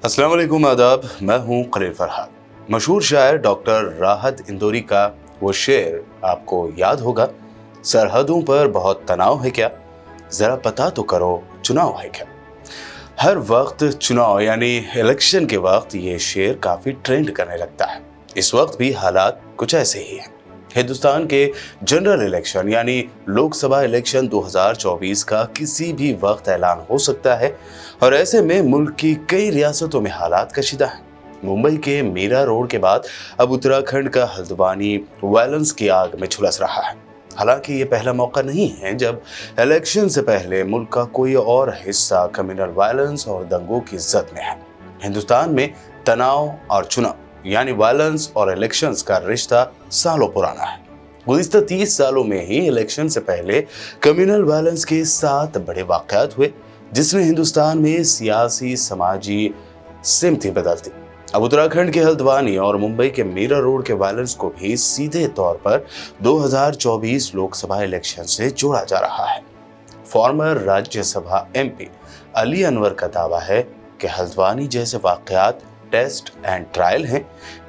अस्सलाम वालेकुम, आदाब। मैं हूँ खलील फरहाद। मशहूर शायर डॉक्टर राहत इंदौरी का वो शेर आपको याद होगा, सरहदों पर बहुत तनाव है क्या, जरा पता तो करो चुनाव है क्या। हर वक्त चुनाव यानी इलेक्शन के वक्त ये शेर काफी ट्रेंड करने लगता है। इस वक्त भी हालात कुछ ऐसे ही हैं। हिंदुस्तान के जनरल इलेक्शन यानी लोकसभा इलेक्शन 2024 का किसी भी वक्त ऐलान हो सकता है और ऐसे में मुल्क की कई रियासतों में हालात कशीदा हैं। मुंबई के मीरा रोड के बाद अब उत्तराखंड का हल्द्वानी वायलेंस की आग में झुलस रहा है। हालांकि ये पहला मौका नहीं है जब इलेक्शन से पहले मुल्क का कोई और हिस्सा कम्युनल वायलेंस और दंगों की जद में है। हिंदुस्तान में तनाव और चुनाव यानी वायलेंस और इलेक्शंस का रिश्ता सालों पुराना है। गुज़िश्ता 30 सालों में ही इलेक्शन से पहले कम्युनल वायलेंस के 7 बड़े वाक़यात हुए जिसने हिंदुस्तान में सियासी समाजी सिमती बदल दी। अब उत्तराखंड के हल्द्वानी और मुंबई के मीरा रोड के वायलेंस को भी सीधे तौर पर 2024 लोकसभा इलेक्शन से जोड़ा जा रहा है। फॉर्मर राज्यसभा एमपी अली अनवर का दावा है कि हल्द्वानी जैसे वाक़यात टेस्ट एंड ट्रायल हैं।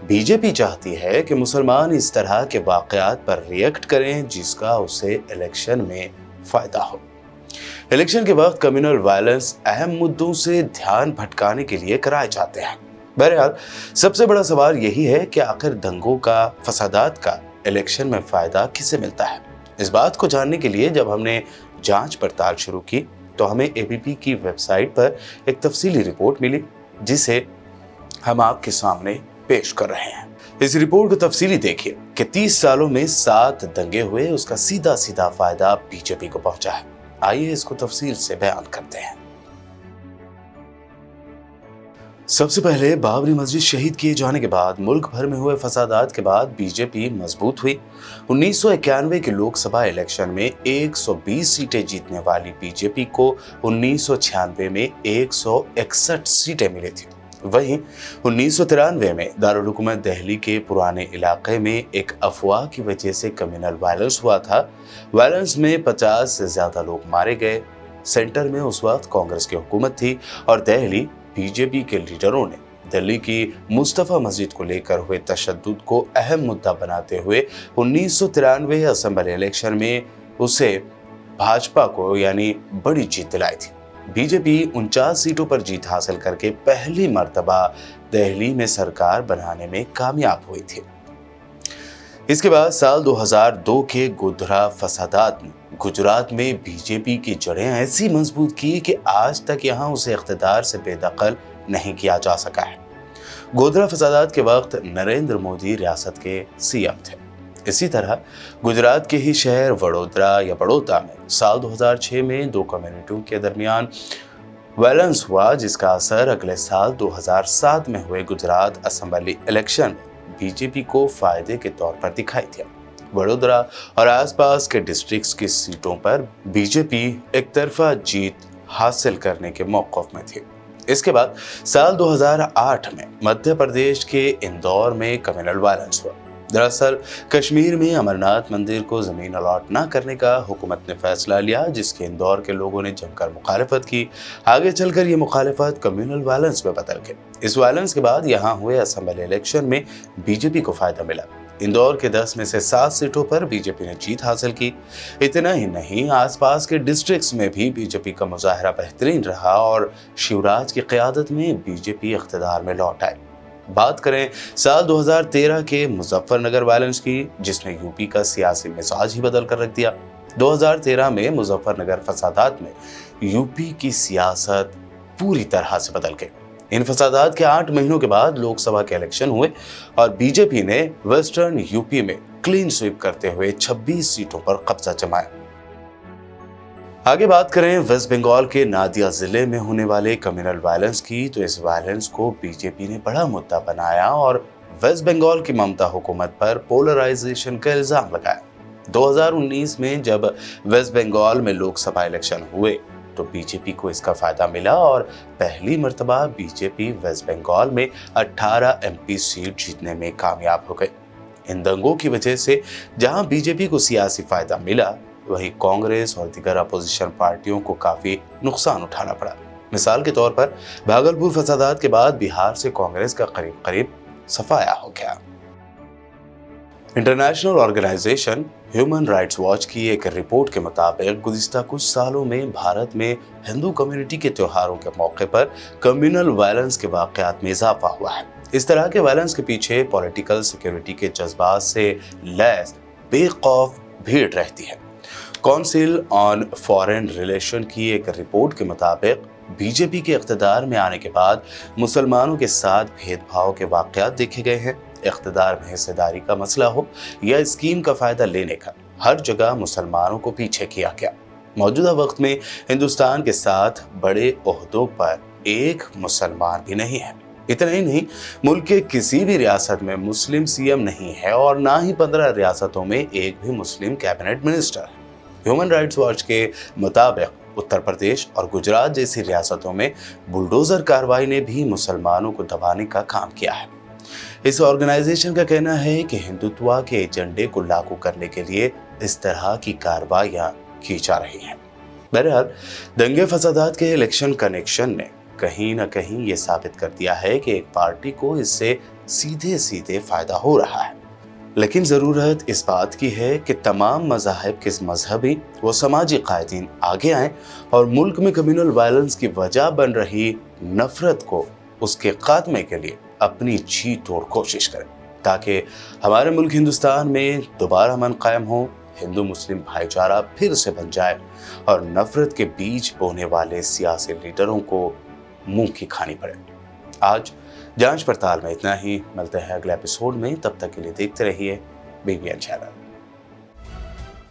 बीजेपी चाहती है कि मुसलमान इस तरह के वाक़यात पर रिएक्ट करें जिसका उसे इलेक्शन में फायदा हो। इलेक्शन के वक्त कम्युनल वायलेंस अहम मुद्दों से ध्यान भटकाने के लिए कराए जाते हैं। बहरहाल सबसे बड़ा सवाल यही है कि आखिर दंगों का, फसादात का इलेक्शन में फायदा किसे मिलता है। इस बात को जानने के लिए जब हमने जांच पड़ताल शुरू की तो हमें एबीपी की वेबसाइट पर एक तफसीली रिपोर्ट मिली जिसे हम आपके सामने पेश कर रहे हैं। इस रिपोर्ट को तफसीली देखिए कि 30 सालों में 7 दंगे हुए, उसका सीधा सीधा फायदा बीजेपी को पहुंचा है। आइए इसको तफसील से बयान करते हैं। सबसे पहले बाबरी मस्जिद शहीद किए जाने के बाद मुल्क भर में हुए फसादात के बाद बीजेपी मजबूत हुई। 1991 के लोकसभा इलेक्शन में 120 सीटें जीतने वाली बीजेपी को 1996 में 161 सीटें मिली थी। वहीं 1993 में दारुल हुकूमत दिल्ली के पुराने इलाके में एक अफवाह की वजह से कम्युनल वायलेंस हुआ था। वायलेंस में 50 से ज्यादा लोग मारे गए। सेंटर में उस वक्त कांग्रेस की हुकूमत थी और दिल्ली बीजेपी के लीडरों ने दिल्ली की मुस्तफा मस्जिद को लेकर हुए तशद्दुद को अहम मुद्दा बनाते हुए 1993 असेंबली इलेक्शन में उसे भाजपा को यानी बड़ी जीत दिलाई थी। बीजेपी 49 सीटों पर जीत हासिल करके पहली मर्तबा दिल्ली में सरकार बनाने में कामयाब हुई थी। इसके बाद साल 2002 के गोधरा फसादात ने गुजरात में बीजेपी की जड़ें ऐसी मजबूत की कि आज तक यहां उसे इख्तिदार से बेदखल नहीं किया जा सका है। गोधरा फसादात के वक्त नरेंद्र मोदी रियासत के सीएम थे। इसी तरह गुजरात के ही शहर वडोदरा या बड़ौदा में साल 2006 में 2 कम्युनिटियों के दरमियान वायलेंस हुआ जिसका असर अगले साल 2007 में हुए गुजरात असेंबली इलेक्शन में बीजेपी को फायदे के तौर पर दिखाई दिया। वडोदरा और आसपास के डिस्ट्रिक्ट्स की सीटों पर बीजेपी एक तरफा जीत हासिल करने के मौक़िफ़ में थी। इसके बाद साल 2008 में मध्य प्रदेश के इंदौर में कम्युनल वायलेंस हुआ। दरअसल कश्मीर में अमरनाथ मंदिर को जमीन अलॉट न करने का हुकूमत ने फैसला लिया जिसके इंदौर के लोगों ने जमकर मुखालिफत की। आगे चलकर ये मुखालिफत कम्युनल वायलेंस में बदल गई। इस वायलेंस के बाद यहाँ हुए असेंबली इलेक्शन में बीजेपी को फायदा मिला। इंदौर के 10 में से 7 सीटों पर बीजेपी ने जीत हासिल की। इतना ही नहीं, आसपास के डिस्ट्रिक्ट्स में भी बीजेपी का मुजाहरा बेहतरीन रहा और शिवराज की क़यादत में बीजेपी इख्तिदार में लौट आई। बात करें साल 2013 के मुजफ्फरनगर वायलेंस की जिसने यूपी का सियासी मिजाज ही बदल कर रख दिया। 2013 में मुजफ्फरनगर फसादात में यूपी की सियासत पूरी तरह से बदल गई। इन फसादात के 8 महीनों के बाद लोकसभा के इलेक्शन हुए और बीजेपी ने वेस्टर्न यूपी में क्लीन स्वीप करते हुए 26 सीटों पर कब्जा जमाया। आगे बात करें वेस्ट बंगाल के नादिया जिले में होने वाले कम्युनल वायलेंस की तो इस वायलेंस को बीजेपी ने बड़ा मुद्दा बनाया और वेस्ट बंगाल की ममता हुकूमत पर पोलराइजेशन का इल्जाम लगाया। 2019 में जब वेस्ट बंगाल में लोकसभा इलेक्शन हुए तो बीजेपी को इसका फायदा मिला और पहली मर्तबा बीजेपी वेस्ट बंगाल में 18 एमपी सीट जीतने में कामयाब हो गई। इन दंगों की वजह से जहां बीजेपी को सियासी फायदा मिला वहीं कांग्रेस और दीगर अपोजिशन पार्टियों को काफी नुकसान उठाना पड़ा। مثال کے طور پر भागलपुर फसादात के बाद बिहार से कांग्रेस का करीब करीब सफाया हो गया। International organisation human rights watch की एक रिपोर्ट के मुताबिक गुज़िश्ता कुछ सालों में भारत में हिंदू कम्युनिटी के त्योहारों के मौके पर कम्युनल वायलेंस के वाक़यात में इजाफा हुआ है। इस तरह के वायलेंस के पीछे पॉलिटिकल सिक्योरिटी के जज्बात से लैस बेखौफ भीड़ रहती है। काउंसिल ऑन फॉरेन रिलेशन की एक रिपोर्ट के मुताबिक बीजेपी के इख्तिदार में आने के बाद मुसलमानों के साथ भेदभाव के वाक़यात देखे गए हैं। इख्तिदार में हिस्सेदारी का मसला हो या स्कीम का फ़ायदा लेने का, हर जगह मुसलमानों को पीछे किया गया। मौजूदा वक्त में हिंदुस्तान के साथ बड़े ओहदों पर एक मुसलमान भी नहीं है। इतना ही नहीं, मुल्क के किसी भी रियासत में मुस्लिम सीएम नहीं है और ना ही 15 रियासतों में एक भी मुस्लिम कैबिनेट मिनिस्टर है। ह्यूमन राइट्स वॉच के मुताबिक उत्तर प्रदेश और गुजरात जैसी रियासतों में बुलडोजर कार्रवाई ने भी मुसलमानों को दबाने का काम किया है। इस ऑर्गेनाइजेशन का कहना है कि हिंदुत्व के एजेंडे को लागू करने के लिए इस तरह की कार्रवाइयां की जा रही हैं। बहरहाल, दंगे फसादात के इलेक्शन कनेक्शन ने कहीं न कहीं ये साबित कर दिया है कि एक पार्टी को इससे सीधे सीधे फायदा हो रहा है। लेकिन ज़रूरत इस बात की है कि तमाम मज़ाहिब के मजहबी व समाजी कायदीन आगे आएं और मुल्क में कम्युनल वायलेंस की वजह बन रही नफरत को उसके खात्मे के लिए अपनी जी तोड़ कोशिश करें, ताकि हमारे मुल्क हिंदुस्तान में दोबारा अमन कायम हो, हिंदू मुस्लिम भाईचारा फिर से बन जाए और नफरत के बीज बोने वाले सियासी लीडरों को मुंह की खानी पड़े। आज जांच पड़ताल में इतना ही। मिलते हैं अगले एपिसोड में, तब तक के लिए देखते रहिए BBN चैनल।